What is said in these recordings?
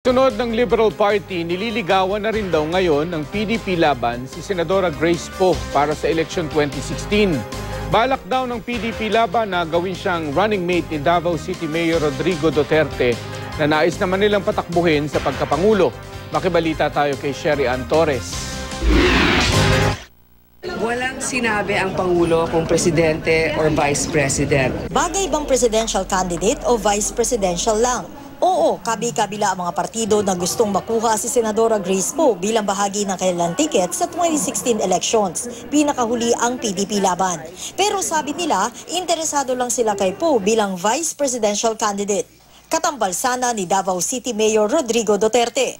Sunod ng Liberal Party, nililigawan na rin daw ngayon ng PDP laban si Senadora Grace Poe para sa election 2016. Balak daw ng PDP laban na gawin siyang running mate ni Davao City Mayor Rodrigo Duterte na nais naman nilang patakbuhin sa pagkapangulo. Makibalita tayo kay Sherry Ann Torres. Walang sinabi ang Pangulo kung presidente or vice president. Bagay bang presidential candidate o vice presidential lang? Oo, kabi-kabila ang mga partido na gustong makuha si Senadora Grace Poe bilang bahagi ng kanilang ticket sa 2016 elections. Pinakahuli ang PDP laban. Pero sabi nila, interesado lang sila kay Poe bilang vice presidential candidate. Katambal sana ni Davao City Mayor Rodrigo Duterte.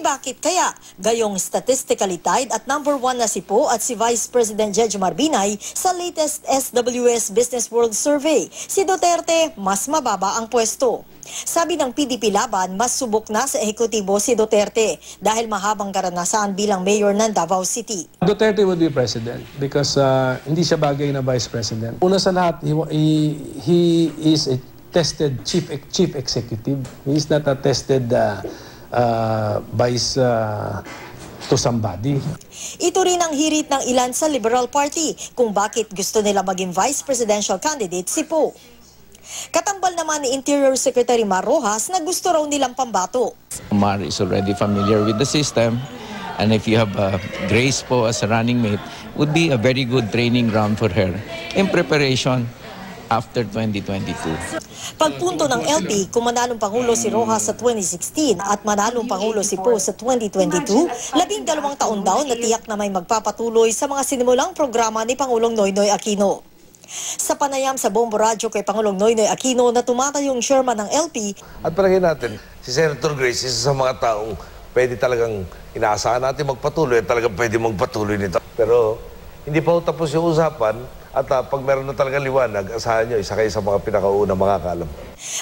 Bakit kaya? Gayong statistically tied at #1 na si Poe at si Vice President Jejomar Binay sa latest SWS Business World Survey. Si Duterte mas mababa ang pwesto. Sabi ng PDP laban, mas subok na sa ehekutibo si Duterte dahil mahabang karanasan bilang mayor ng Davao City. Duterte would be president because hindi siya bagay na vice president. Una sa lahat, he is a tested chief executive. He is not a tested vice to somebody. Ito rin ang hirit ng ilan sa Liberal Party kung bakit gusto nila maging vice presidential candidate si Poe. Katambal naman ni Interior Secretary Mar Rojas na gusto raw nilang pambato. Mar is already familiar with the system, and if you have Grace Poe as a running mate, would be a very good training ground for her in preparation after 2022. Pagpunto ng LP, kung manalong Pangulo si Rojas sa 2016 at manalong Pangulo si Poe sa 2022, 12 taon daw na tiyak na may magpapatuloy sa mga sinimulang programa ni Pangulong Noynoy Aquino. Sa panayam sa Bombo Radyo kay Pangulong Noynoy Aquino na tumatayong chairman ng LP. At palagay natin, si Senator Grace, isa sa mga taong pwede talagang inaasahan natin magpatuloy at talagang pwede magpatuloy nito. Pero hindi pa tapos yung usapan at pag meron na talagang liwanag, asahan nyo, isa kayo sa mga pinakaunang makakaalam.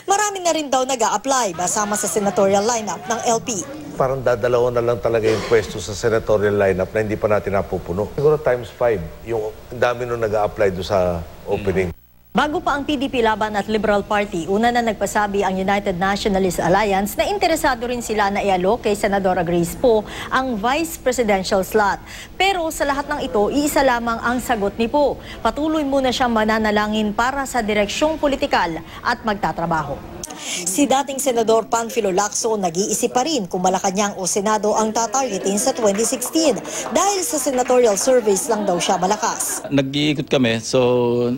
Marami na rin daw nag-a-apply basama sa senatorial lineup ng LP. Parang dadalawa na lang talaga yung pwesto sa senatorial lineup na hindi pa natin napupuno. Siguro times 5, yung dami nung nag-a-apply doon sa opening. Bago pa ang PDP laban at Liberal Party, una na nagpasabi ang United Nationalist Alliance na interesado rin sila na i-alok kay Senadora Grace Poe ang vice presidential slot. Pero sa lahat ng ito, iisa lamang ang sagot ni Poe. Patuloy muna siyang mananalangin para sa direksyong politikal at magtatrabaho. Si dating Senador Panfilo Lacson nag-iisip pa rin kung Malacanang o Senado ang tatargetin sa 2016 dahil sa senatorial surveys lang daw siya malakas. Nag-iikot kami, so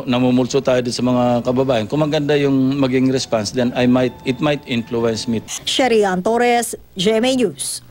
namumulso tayo sa mga kababayan. Kung maganda yung maging response, then it might influence me. Sherry Ann Torres, GMA News.